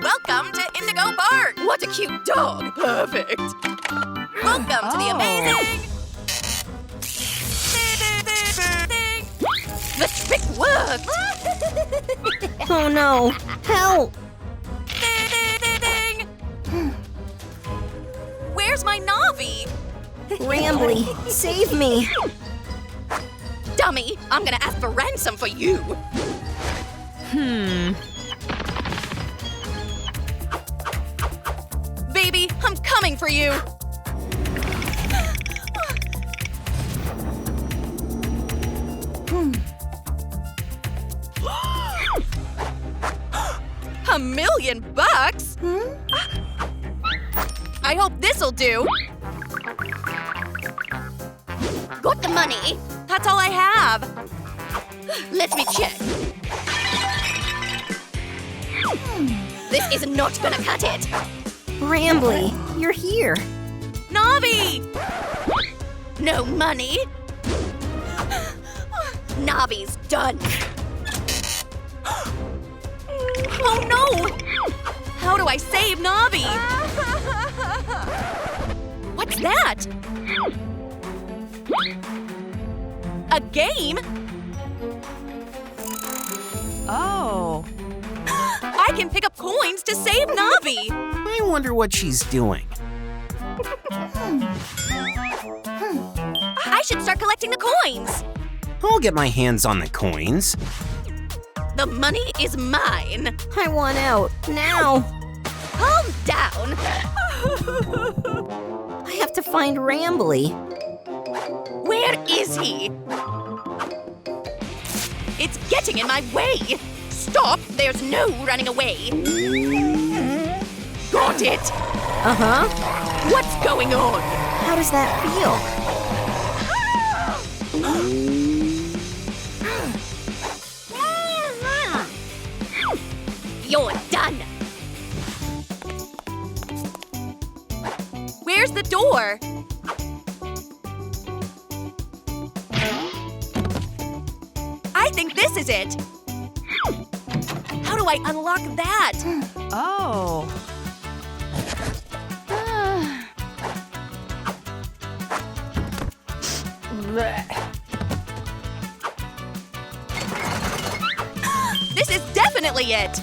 Welcome to Indigo Park! What a cute dog! Perfect! Welcome to the amazing... The trick worked! Oh no! Help! Where's my Navi? Rambly, save me! Dummy, I'm gonna ask for ransom for you! Baby, I'm coming for you! $1,000,000? I hope this'll do. Got the money. That's all I have. Let me check. This is not gonna cut it. Rambly, you're here. Navi! No money. Navi's done. Oh no! How do I save Navi? What's that? A game? Oh. I can pick up coins to save Navi! I wonder what she's doing. I should start collecting the coins! I'll get my hands on the coins. The money is mine! I want out, now! Calm down! I have to find Rambly. Where is he? It's getting in my way! Stop! There's no running away! Got it! Uh-huh. What's going on? How does that feel? You're done! Where's the door? I think this is it! How do I unlock that? Oh. This is definitely it!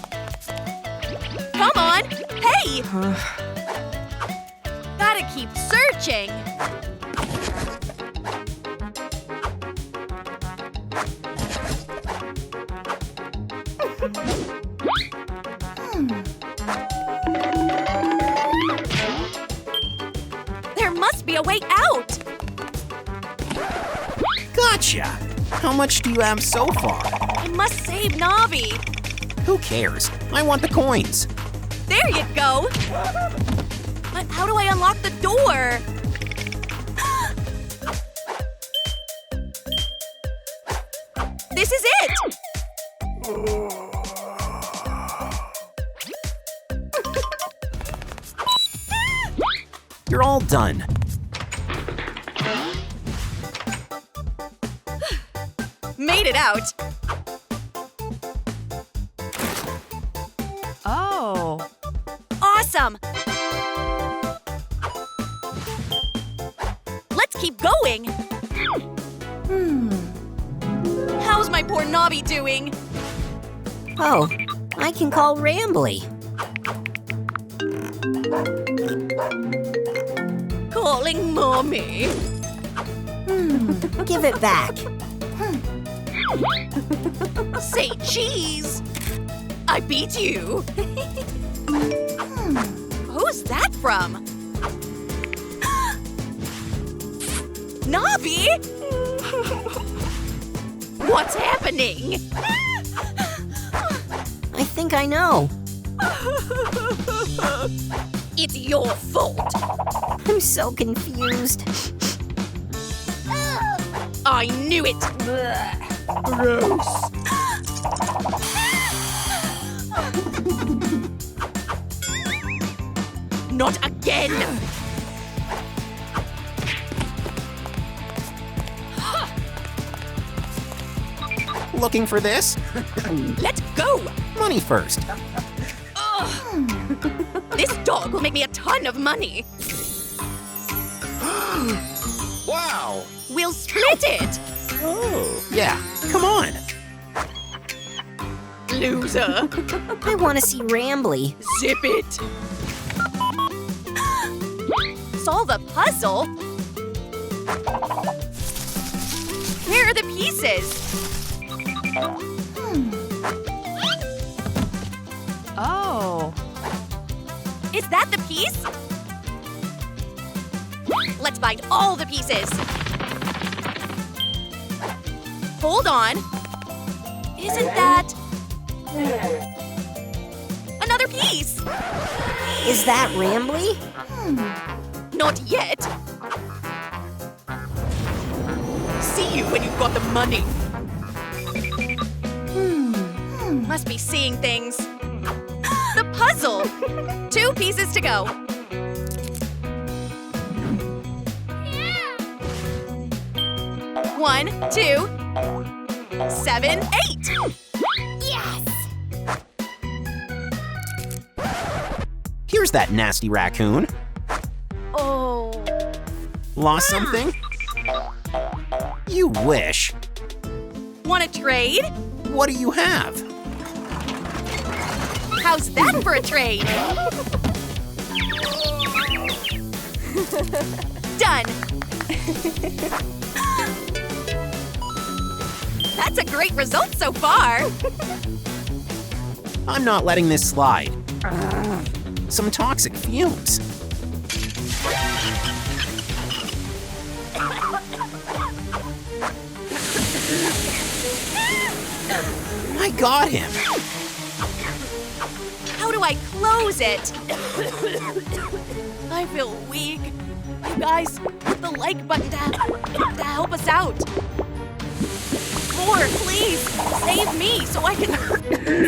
Come on! Hey! Gotta keep searching! There must be a way out! Gotcha! How much do you have so far? I must save Navi! Who cares? I want the coins. There you go! But how do I unlock the door? This is it! You're all done. Made it out! Oh. Awesome! Let's keep going! How's my poor Navi doing? Oh, I can call Rambly. Calling Mommy. Give it back. Say cheese! I beat you! Who's that from? Navi? What's happening? I think I know. It's your fault! I'm so confused. I knew it! Gross! Not again! looking for this? Let's go! Money first. This dog will make me a ton of money. Wow! We'll split it! Oh. Yeah, come on. Loser! I want to see Rambly. Zip it! Solve a puzzle? Where are the pieces? Oh. Is that the piece? Let's find all the pieces. Hold on. Isn't that... another piece? Is that Rambly? Not yet. See you when you've got the money. Must be seeing things. The puzzle! 2 pieces to go. One, 2, 7, 8. Yes! Here's that nasty raccoon. Oh. Lost something? You wish. Want to trade? What do you have? How's that for a trade? Done. That's a great result so far. I'm not letting this slide. Some toxic fumes. I got him. How do I close it? I feel weak. You guys, hit the like button to help us out. More, please. Save me so I can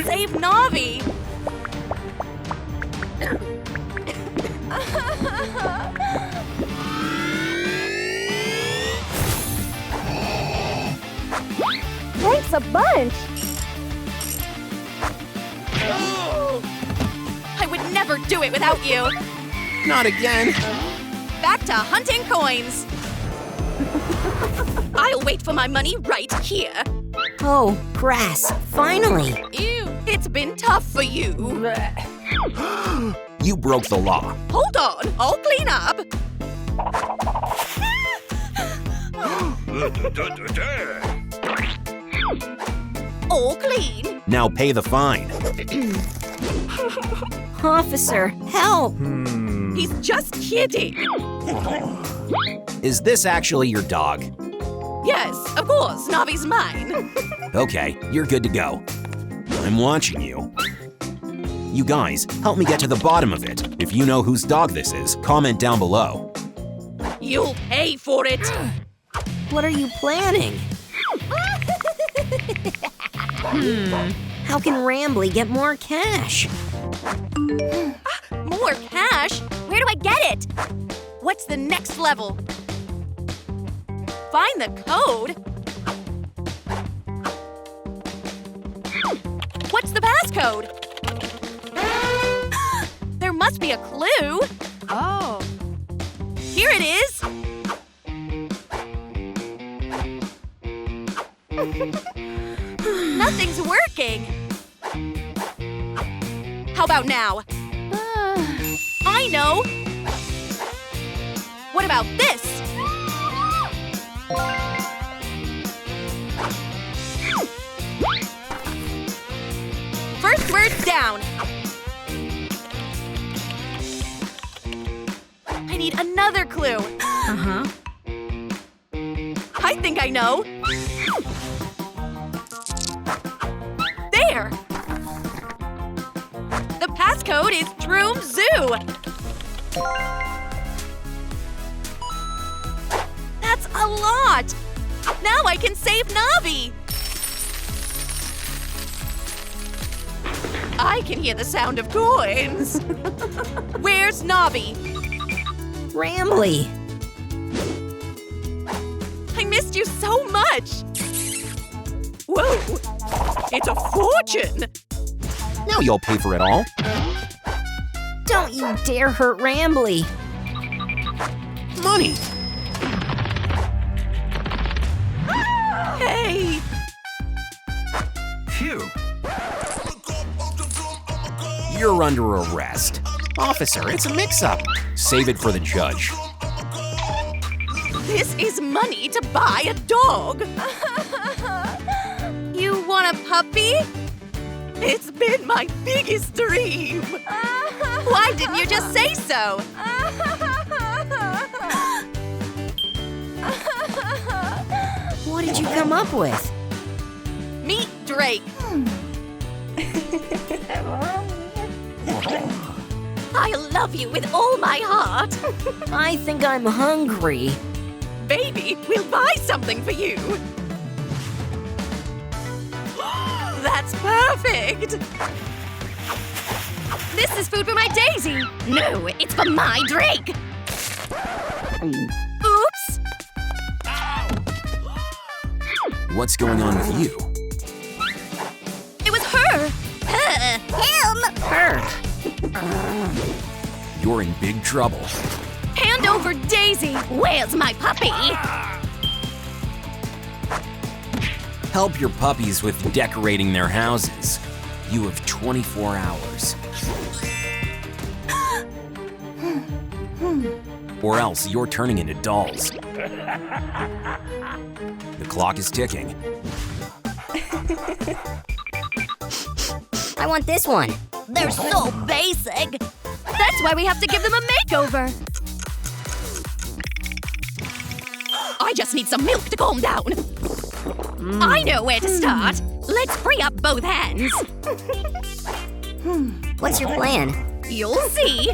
save Navi. Thanks a bunch. I would never do it without you. Not again. Back to hunting coins. I'll wait for my money right here. Oh, grass, finally. Ew, it's been tough for you. You broke the law. Hold on, I'll clean up. All clean. Now pay the fine. Officer, help! He's just kidding. Is this actually your dog? Yes, of course, Navi's mine. Okay, you're good to go. I'm watching you. You guys, help me get to the bottom of it. If you know whose dog this is, comment down below. You'll pay for it. What are you planning? How can Rambly get more cash? More cash? Where do I get it? What's the next level? Find the code? What's the passcode? There must be a clue. Oh. Here it is. Nothing's working. How about now? I know. What about this? First word down. I need another clue. Uh-huh. I think I know. There. The passcode is Troom Zoo. That's a lot. Now I can save Navi. I can hear the sound of coins. Where's Navi? Rambly. I missed you so much. Whoa. It's a fortune! Now you'll pay for it all. Don't you dare hurt Rambly. Money! Hey! Phew. You're under arrest. Officer, it's a mix-up. Save it for the judge. This is money to buy a dog! You want a puppy? It's been my biggest dream! Why didn't you just say so? What did you come up with? Meet Drake! I love you with all my heart! I think I'm hungry. Baby, we'll buy something for you! That's perfect! This is food for my Daisy! No, it's for my Drake! Oops! What's going on with you? It was her! Him! Her. You're in big trouble. Hand over Daisy! Where's my puppy? Help your puppies with decorating their houses. You have 24 hours. Or else you're turning into dolls. The clock is ticking. I want this one. They're so basic! That's why we have to give them a makeover! I just need some milk to calm down! I know where to start! Let's free up both hands! What's your plan? You'll see!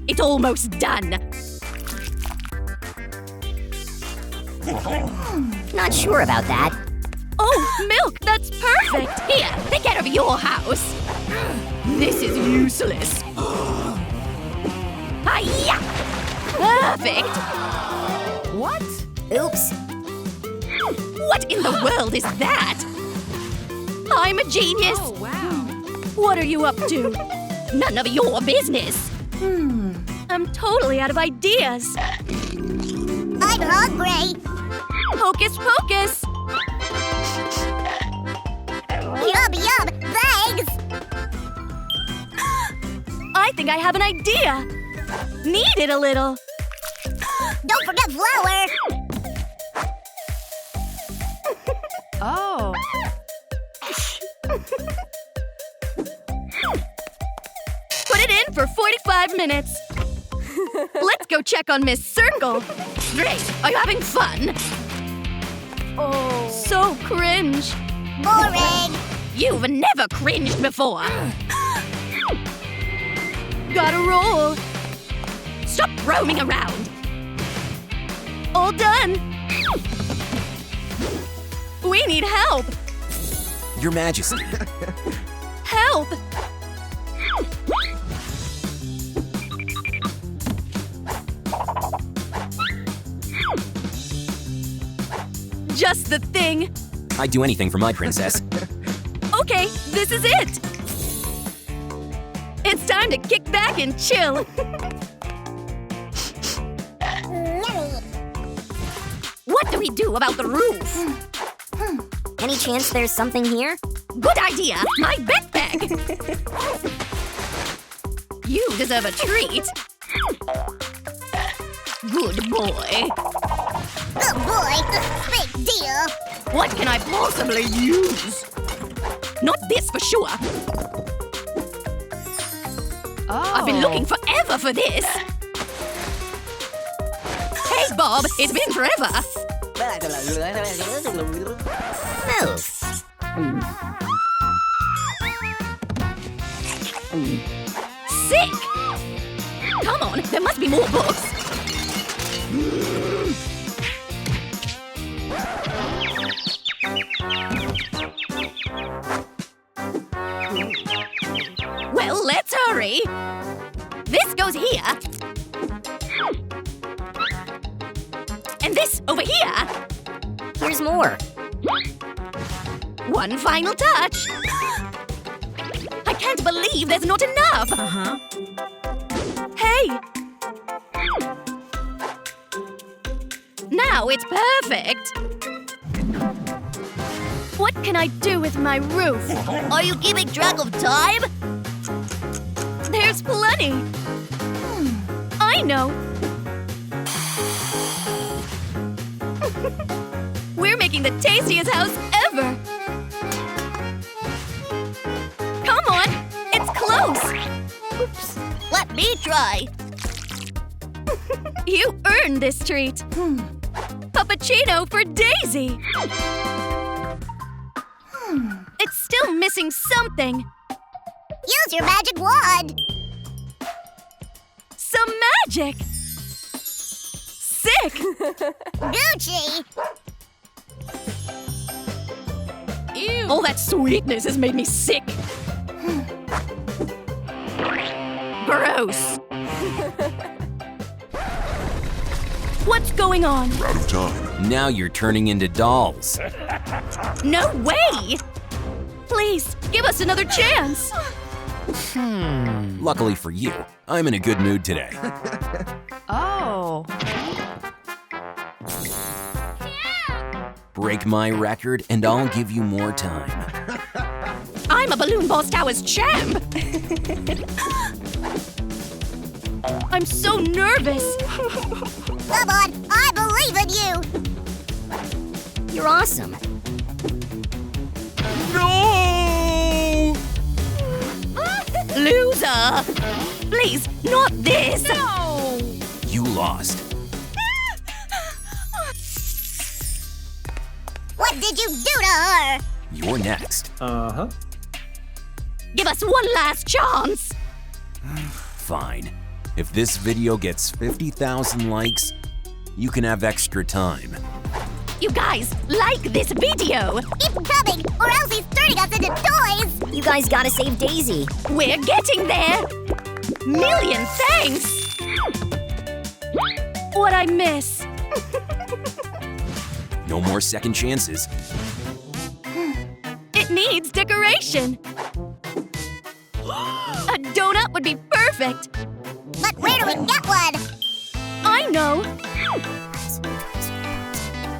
It's almost done! Not sure about that. Oh, milk! That's perfect! Here, take care of your house! This is useless! Hiya! Perfect! What? Oops. What in the world is that? I'm a genius! Oh, wow. What are you up to? None of your business! I'm totally out of ideas! I'm hungry. Hocus pocus! Yum, yum. Thanks. I think I have an idea! Knead it a little! Don't forget flour. Oh. Put it in for 45 minutes! Let's go check on Miss Circle! Great! Are you having fun? Oh. So cringe! Boring. You've never cringed before! Gotta roll! Stop roaming around! All done! We need help! Your Majesty, Help! Just the thing! I'd do anything for my princess. Okay, this is it! It's time to kick back and chill! What do we do about the roof? Any chance there's something here? Good idea! My backpack! You deserve a treat! Good boy! Good boy. Big deal. What can I possibly use? Not this for sure! Oh. I've been looking forever for this! Hey, Bob! It's been forever! Sick! Come on, there must be more books! Well, let's hurry! This goes here. And this over here. Here's more. One final touch. I can't believe there's not enough. Hey! Now it's perfect. What can I do with my roof? Are you keeping track of time? There's plenty. I know. We're making the tastiest house ever. Come on, it's close. Oops. Let me try. You earned this treat. Puppuccino for Daisy. It's still missing something. Use your magic wand. Some magic. Sick. Gucci. Ew. All that sweetness has made me sick. Gross. What's going on? We're out of time. Now you're turning into dolls. No way! Please, give us another chance. Luckily for you, I'm in a good mood today. Oh. Break my record and I'll give you more time. I'm a Balloon Boss Towers champ. I'm so nervous. Come on, I believe in you. You're awesome. No! Loser! Please, not this! No. You lost. What did you do to her? You're next. Give us one last chance! Fine. If this video gets 50,000 likes, you can have extra time. You guys, like this video! Keep coming, or else he's turning us into toys. You guys gotta save Daisy. We're getting there! Million thanks! What'd I miss? No more second chances. It needs decoration! A donut would be perfect! But where do we get one? I know!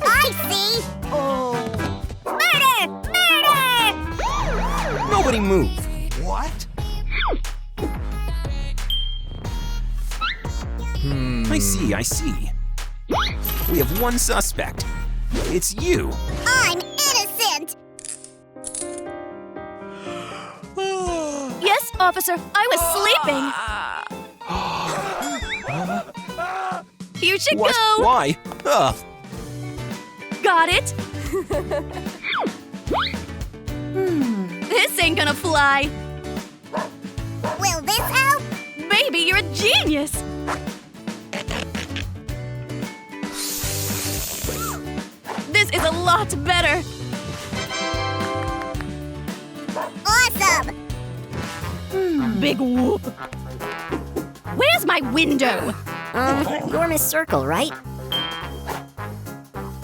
I see. Oh. Murder! Murder! Nobody move. What? I see. We have one suspect. It's you. I'm innocent. Yes, officer, I was sleeping! You should What? go! Why? Ugh. Got it? This ain't gonna fly! Will this help? Baby, you're a genius! This is a lot better! Awesome. Big whoop! Where's my window? You're Miss Circle, right?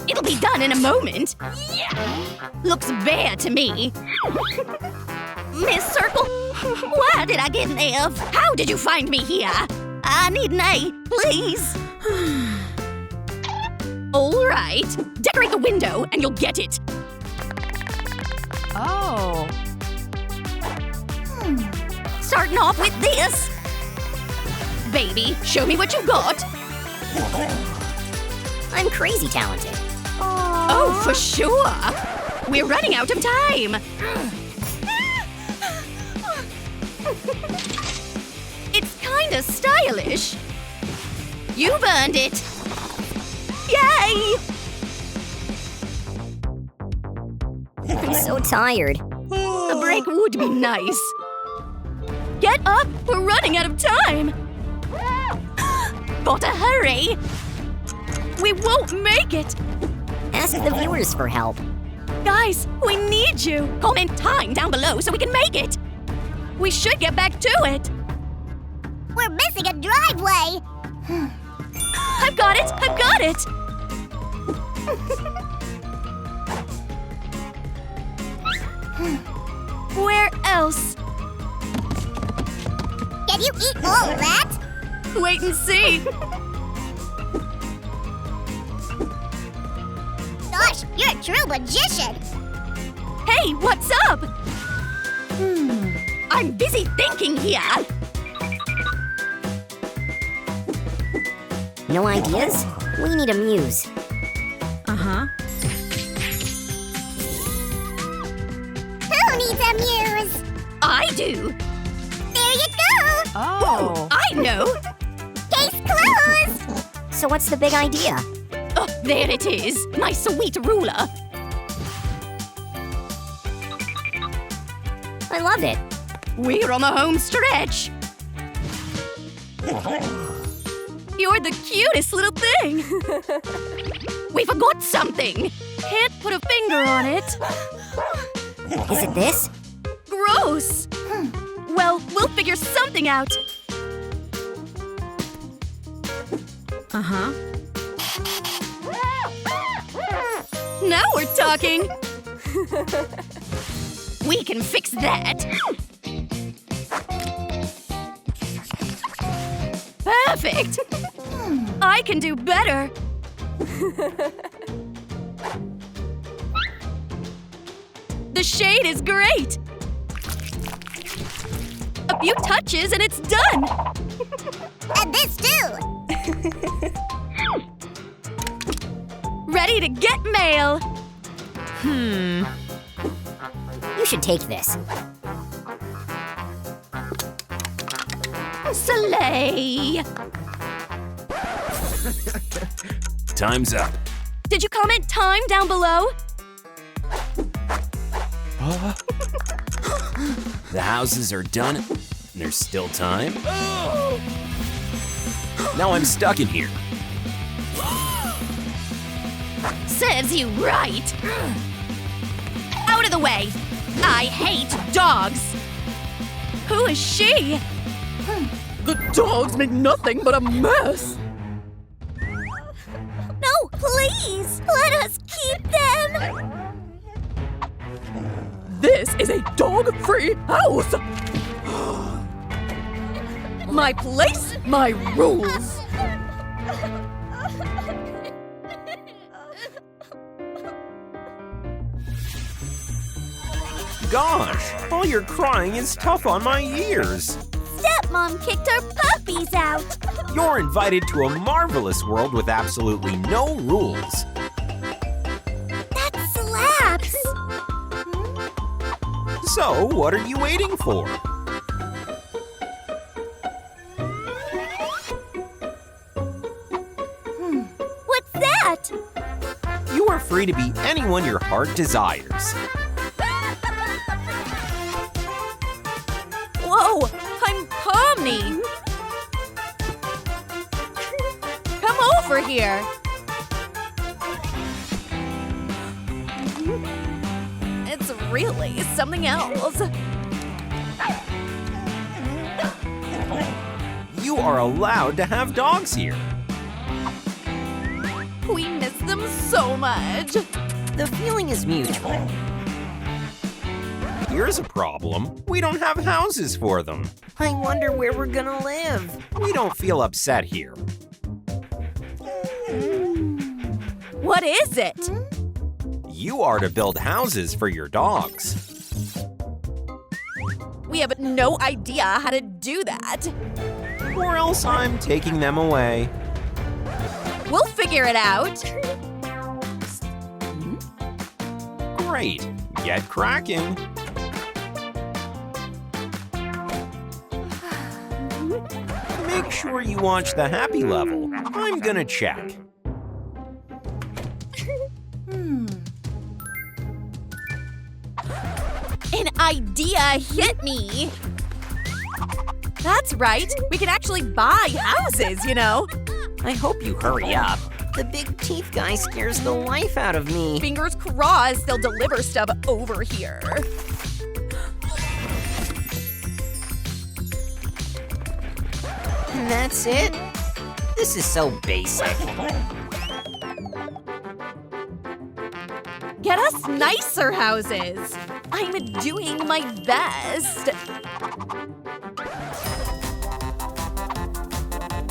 It'll be done in a moment. Looks bare to me. Miss Circle, why did I get an F? How did you find me here? I need an A, please. All right, decorate the window and you'll get it. Oh. Starting off with this. Baby, show me what you got. I'm crazy talented. Oh, for sure. We're running out of time. It's kinda stylish. You've earned it. Yay! I'm so tired. A break would be nice. Get up! We're running out of time! Gotta hurry! We won't make it! Ask the viewers for help. Guys, we need you! Comment time down below so we can make it! We should get back to it! We're missing a driveway. I've got it! I've got it! Where else? Can you eat all that? Wait and see. Gosh, you're a true magician. Hey, what's up? I'm busy thinking here. No ideas? We need a muse. Uh-huh. Who needs a muse? I do. There you go. Oh. I know. Case closed. So what's the big idea? Oh, there it is. My sweet ruler. I love it. We're on the home stretch. You're the cutest little thing. We forgot something. Can't put a finger on it. Is it this? Gross. Well, we'll figure something out. Uh-huh. Now we're talking. We can fix that. Perfect. I can do better. The shade is great. A few touches and it's done. And this too. Ready to get mail. You should take this. Slay. Time's up. Did you comment time down below? The houses are done. There's still time. Now I'm stuck in here. Serves you right. Out of the way. I hate dogs. Who is she? The dogs make nothing but a mess. No, please. Let us keep them. This is a dog-free house. My place, my rules. Gosh, all your crying is tough on my ears. Stepmom kicked our puppies out. You're invited to a marvelous world with absolutely no rules. That slaps. So, what are you waiting for? What's that? You are free to be anyone your heart desires. Whoa, I'm Pomni. Come over here. It's really something else. You are allowed to have dogs here. We miss them so much. The feeling is mutual. Here's a problem. We don't have houses for them. I wonder where we're gonna live. We don't feel upset here. What is it? You are to build houses for your dogs. We have no idea how to do that. Or else I'm taking them away. We'll figure it out. Great. Get cracking. Make sure you watch the happy level. I'm gonna check. An idea hit me. That's right. We can actually buy houses, you know. I hope you hurry up. The big teeth guy scares the life out of me. Fingers crossed they'll deliver stuff over here. And that's it? This is so basic. Get us nicer houses. I'm doing my best.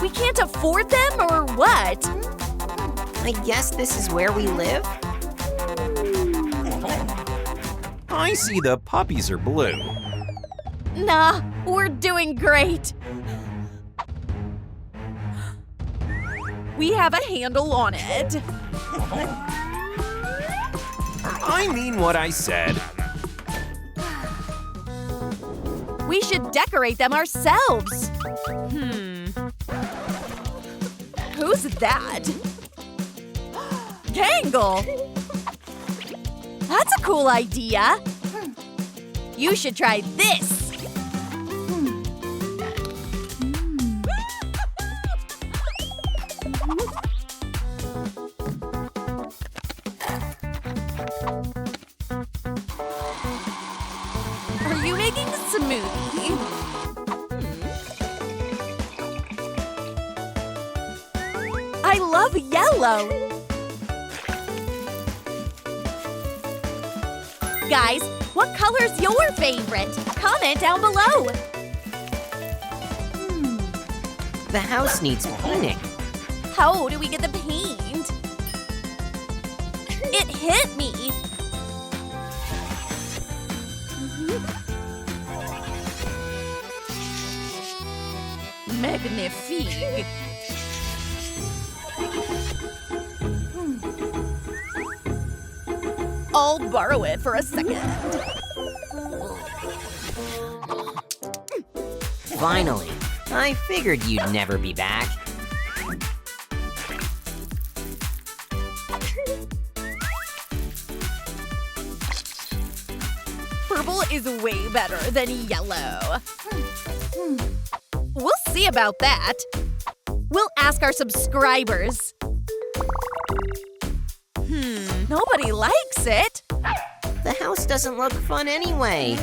We can't afford them or what? I guess this is where we live? I see the puppies are blue. Nah, we're doing great. We have a handle on it. I mean what I said. We should decorate them ourselves. Who's that? Gangle! That's a cool idea. You should try this. Are you making a smoothie? I love yellow. Guys, what color's your favorite? Comment down below. The house needs painting. How do we get the paint? It hit me. Magnifique. I'll borrow it for a second. Finally. I figured you'd never be back. Purple is way better than yellow. We'll see about that. We'll ask our subscribers. Nobody likes it. The house doesn't look fun anyway.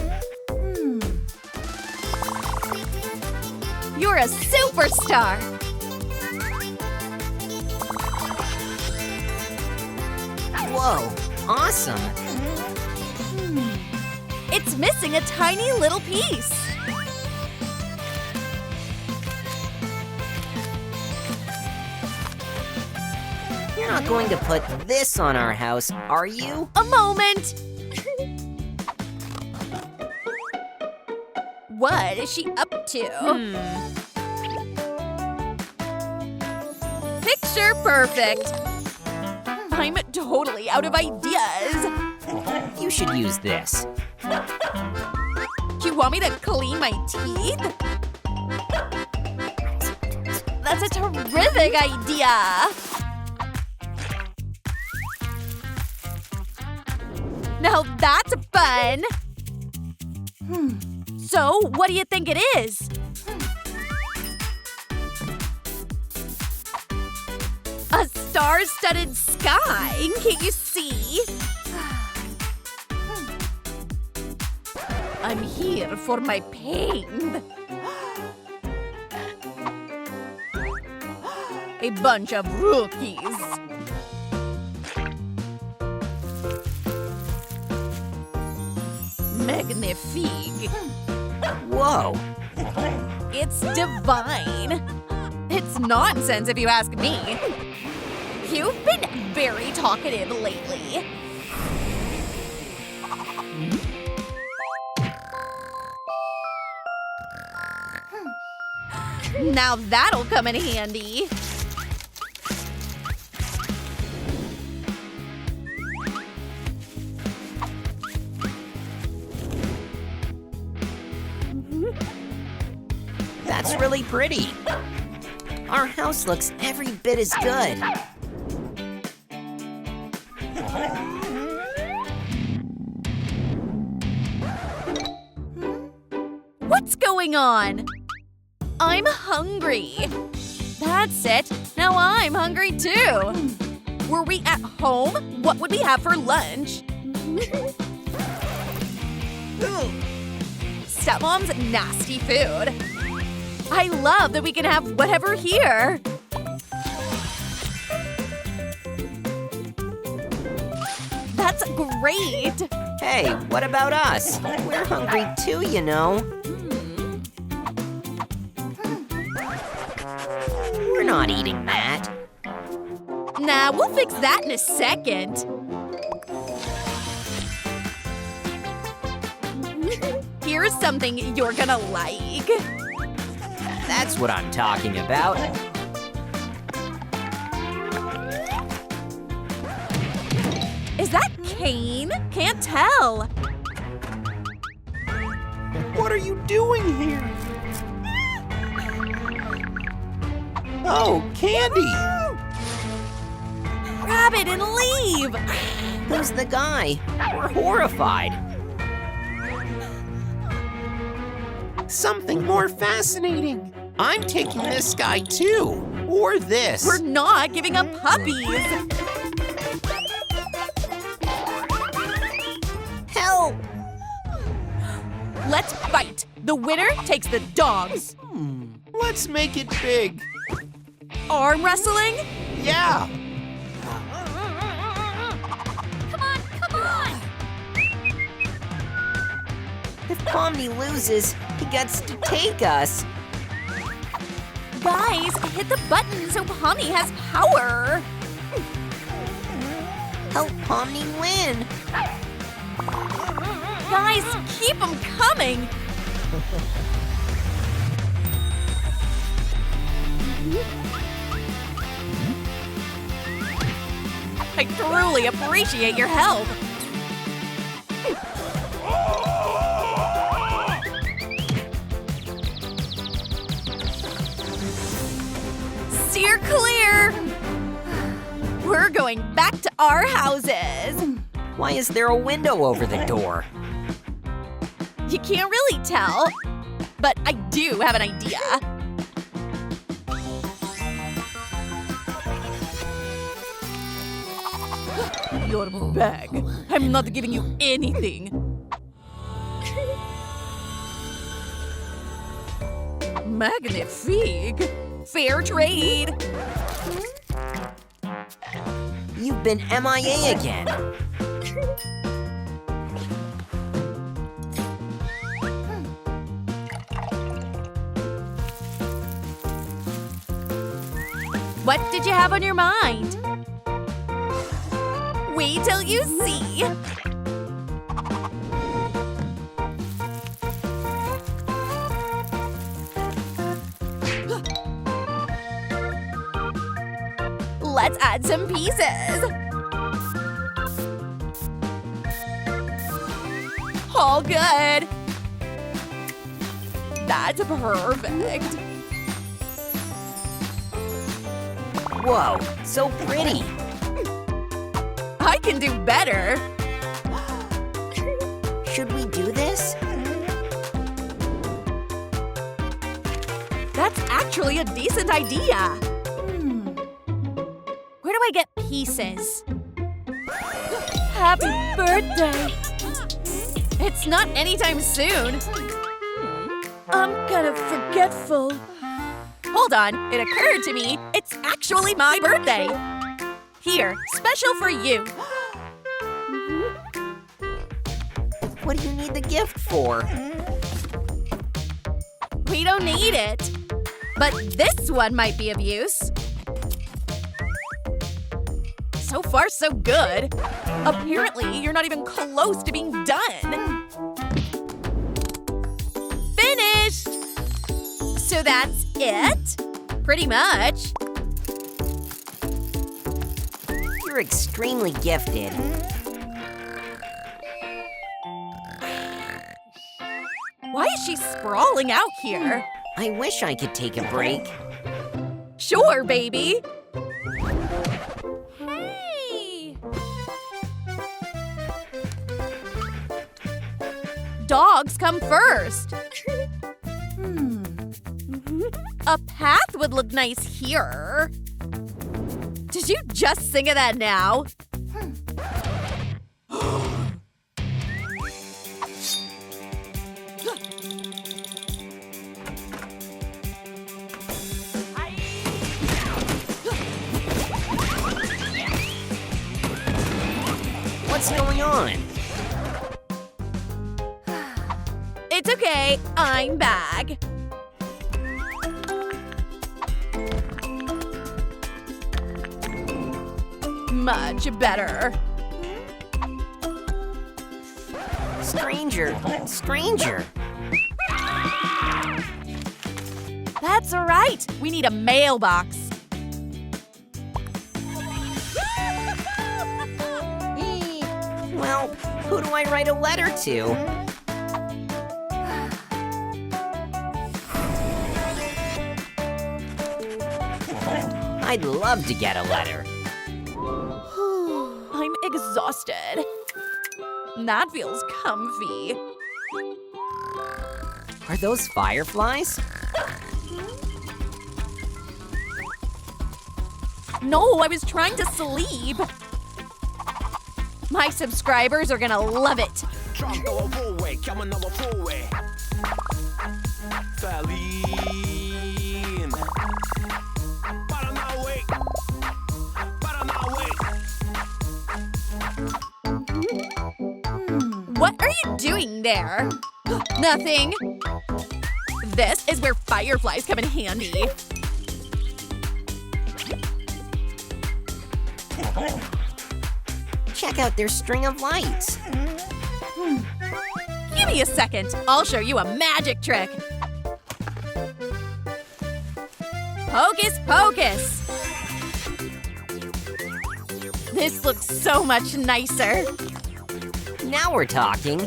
You're a superstar. Whoa, awesome. It's missing a tiny little piece. You're not going to put this on our house, are you? A moment. What is she up to? Picture perfect. I'm totally out of ideas. You should use this. You want me to clean my teeth? That's a terrific idea. Now that's fun. So, what do you think it is? A star-studded sky. Can't you see? I'm here for my pain. A bunch of rookies. Magnifique. Whoa. It's divine. It's nonsense if you ask me. You've been very talkative lately. Now that'll come in handy. That's really pretty. Our house looks every bit as good. What's going on? I'm hungry. That's it. Now I'm hungry too. Were we at home? What would we have for lunch? Stepmom's nasty food. I love that we can have whatever here. That's great. Hey, what about us? We're hungry too, you know. We're not eating that. Nah, we'll fix that in a second. Here's something you're gonna like. That's what I'm talking about. Is that cane? Can't tell. What are you doing here? Oh, candy! Grab it and leave. Who's the guy? We're horrified. Something more fascinating. I'm taking this guy too. Or this. We're not giving up puppies. Help! Let's fight. The winner takes the dogs. Let's make it big. Arm wrestling? Yeah. Come on. If Pomni loses, he gets to take us. Guys, hit the button so Pomni has power. Help Pomni win. Guys, keep them coming. I truly appreciate your help. Steer clear. We're going back to our houses. Why is there a window over the door? You can't really tell, but I do have an idea. You're back. I'm not giving you anything. Magnifique. Fair trade. You've been MIA again. What did you have on your mind? Wait till you see. Let's add some pieces. All good. That's perfect. Whoa, so pretty. I can do better. Should we do this? That's actually a decent idea. Where do I get pieces? Happy birthday. It's not anytime soon. I'm kind of forgetful. Hold on, it occurred to me, it's actually my birthday. Here, special for you. What do you need the gift for? We don't need it. But this one might be of use. So far, so good. Apparently, you're not even close to being done. Finished! So that's it? Pretty much. You're extremely gifted. Why is she sprawling out here? I wish I could take a break. Sure, baby. Hey! Dogs come first. A path would look nice here. Did you just think of that now? What's going on? It's okay, I'm back. Much better. Stranger, stranger. That's right. We need a mailbox. Well, who do I write a letter to? I'd love to get a letter. I'm exhausted. That feels comfy. Are those fireflies? No, I was trying to sleep. My subscribers are gonna love it. What are you doing there? Nothing. This is where fireflies come in handy. Check out their string of lights. Give me a second. I'll show you a magic trick. Hocus pocus. This looks so much nicer. Now we're talking.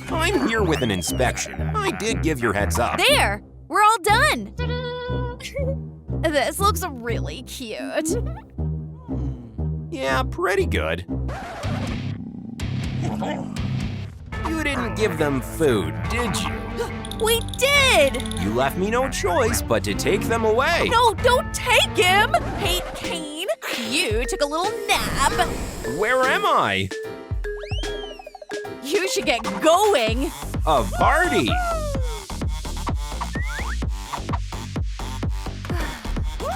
I'm here with an inspection. I did give your heads up. There! We're all done! This looks really cute. Yeah, pretty good. You didn't give them food, did you? We did! You left me no choice but to take them away. No, don't take him! Hey, Kane, you took a little nap. Where am I? You should get going. A party!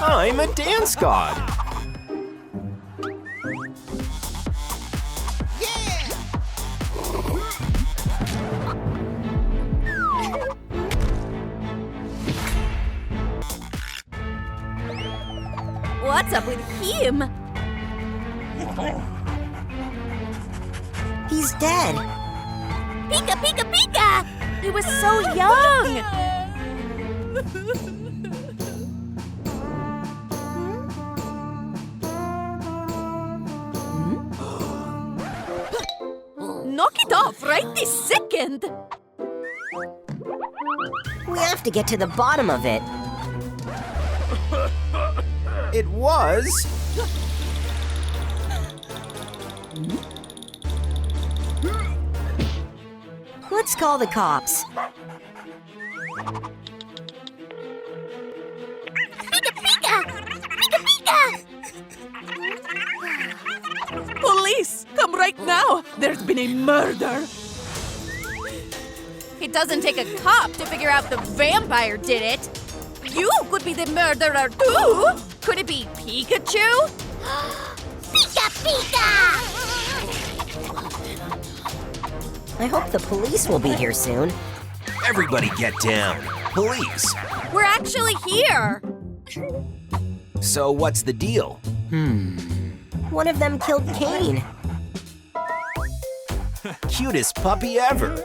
I'm a dance god. What's up with him? He's dead. Pika, pika, pika! He was so young. Knock it off right this second. We have to get to the bottom of it. It was. Let's call the cops. Pika, pika! Pika, pika! Police, come right now. There's been a murder. It doesn't take a cop to figure out the vampire did it. You could be the murderer too. Could it be Pikachu? Pika, pika! I hope the police will be here soon. Everybody get down. Police. We're actually here. So what's the deal? One of them killed Kane. Cutest puppy ever.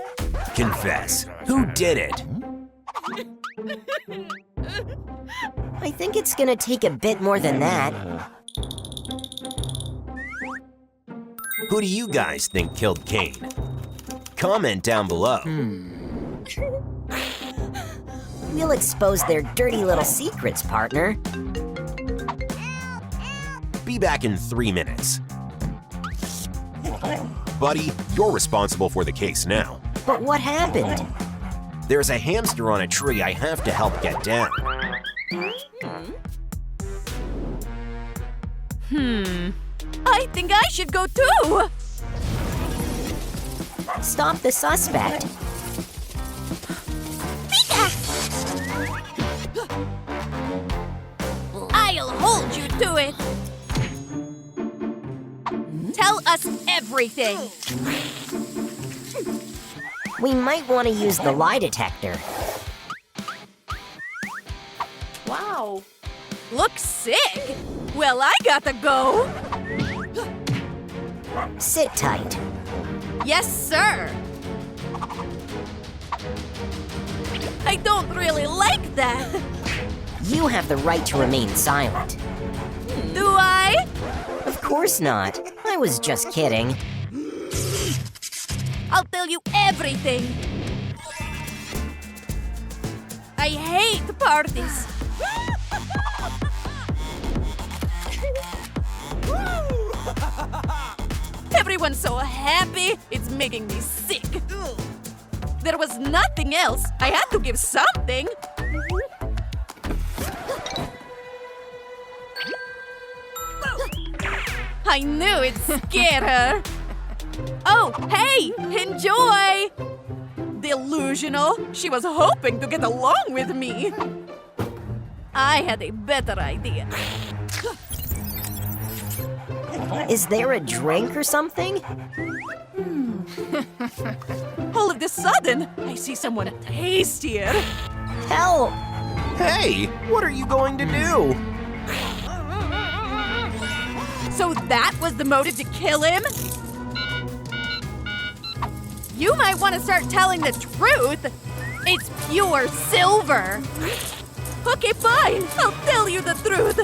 Confess, who did it? I think it's gonna take a bit more than that. Who do you guys think killed Kane? Comment down below. We'll expose their dirty little secrets, partner. Be back in 3 minutes. Buddy, you're responsible for the case now. But what happened? There's a hamster on a tree I have to help get down. I think I should go too. Stop the suspect. I'll hold you to it. Tell us everything. We might want to use the lie detector. Wow. Looks sick. Well, I gotta go. Sit tight. Yes, sir. I don't really like that. You have the right to remain silent. Do I? Of course not. I was just kidding. I'll tell you everything. I hate parties. Everyone's so happy, it's making me sick. There was nothing else. I had to give something. I knew it'd scare her. Oh, hey, enjoy! Delusional. She was hoping to get along with me. I had a better idea. Is there a drink or something? All of a sudden, I see someone tastier. Help! Hey, what are you going to do? So that was the motive to kill him? You might want to start telling the truth. It's pure silver. Okay, fine. I'll tell you the truth.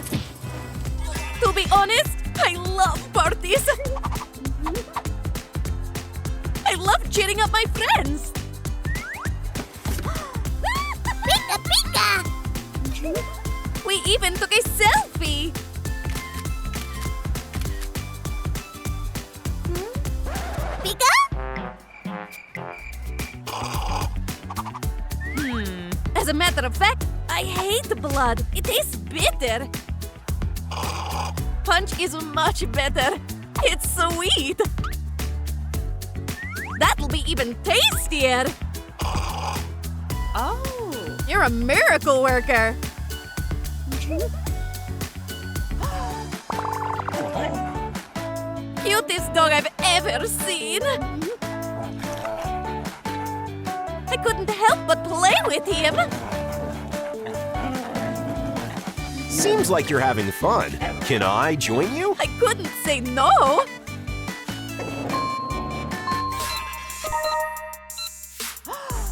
To be honest, I love parties. I love cheering up my friends. Pika pika! We even took a selfie. Pika? As a matter of fact, I hate blood. It tastes bitter. Punch is much better. It's sweet. That'll be even tastier. Oh, you're a miracle worker. Cutest dog I've ever seen. I couldn't help but play with him. Seems like you're having fun. Can I join you? I couldn't say no.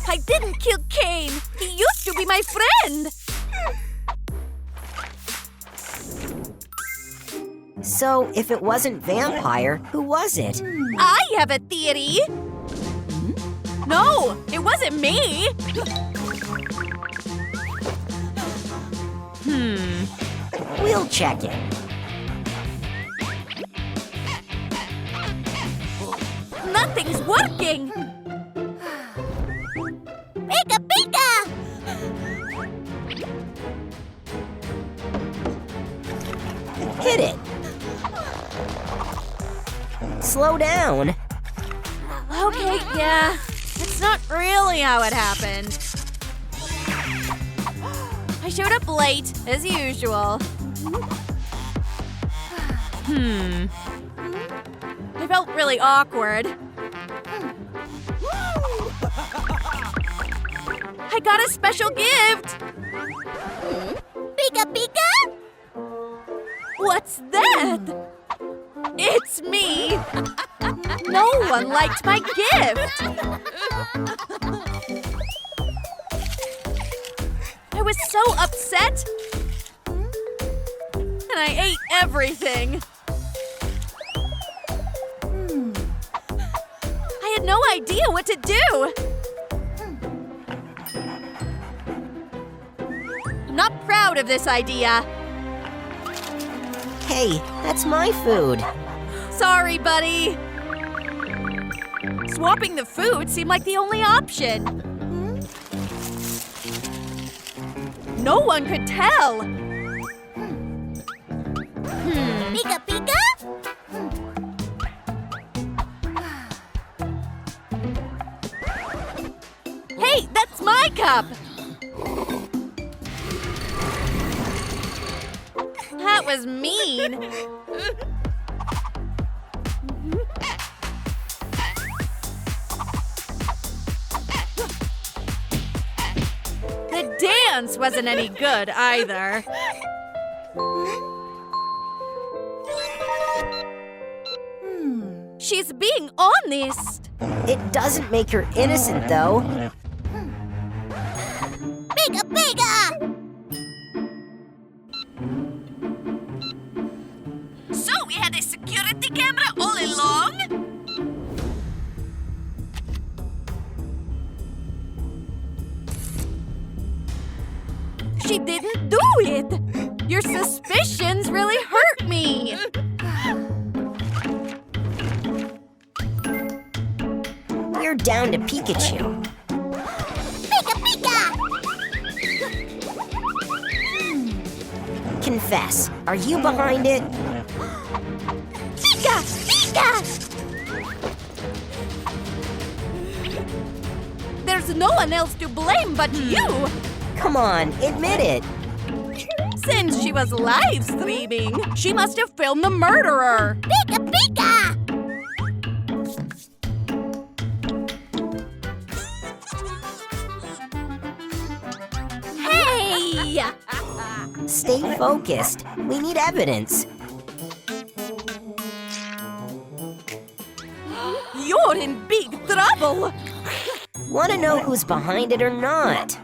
I didn't kill Kane. He used to be my friend. So, if it wasn't vampire, who was it? I have a theory. No, it wasn't me. We'll check it. Nothing's working. Pika pika! Hit it. Slow down. Okay, yeah. It's not really how it happened. I showed up late, as usual. I felt really awkward. I got a special gift! Pika pika? What's that? It's me! No one liked my gift! I was so upset! And I ate everything! I had no idea what to do! I'm not proud of this idea. Hey, that's my food. Sorry, buddy. Swapping the food seemed like the only option. No one could tell. Pika pika? Hey, that's my cup. That was mean. dance wasn't any good either. She's being honest. It doesn't make her innocent, though. Bigger, bigger! So we had a security camera all along? She didn't do it. Your suspicions really hurt me. We're down to Pikachu. Bigger, bigger! Confess, are you behind it? Bigger, bigger! There's no one else to blame but you. Come on, admit it. Since she was live streaming, she must have filmed the murderer. Bigger, bigger! Hey! Stay focused. We need evidence. You're in big trouble. Want to know who's behind it or not?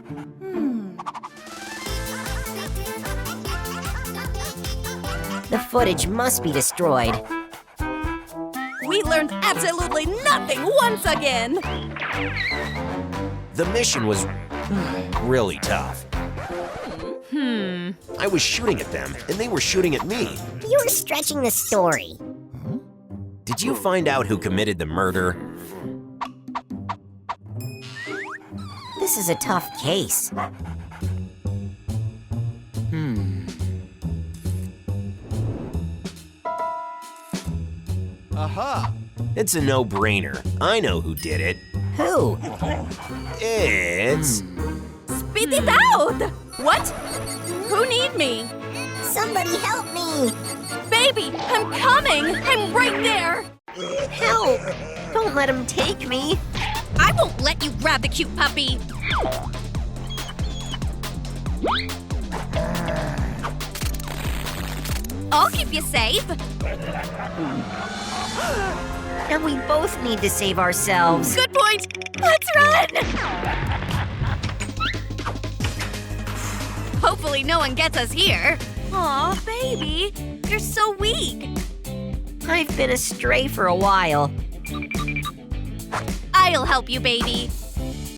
The footage must be destroyed. We learned absolutely nothing once again. The mission was really tough. I was shooting at them, and they were shooting at me. You were stretching the story. Did you find out who committed the murder? This is a tough case. Aha! It's a no-brainer. I know who did it. Who? It's... Spit it out! What? Who need me? Somebody help me! Baby, I'm coming! I'm right there! Help! Don't let him take me. I won't let you grab the cute puppy. I'll keep you safe. And we both need to save ourselves. Good point. Let's run. Hopefully no one gets us here. Aw, baby, you're so weak. I've been astray for a while. I'll help you, baby.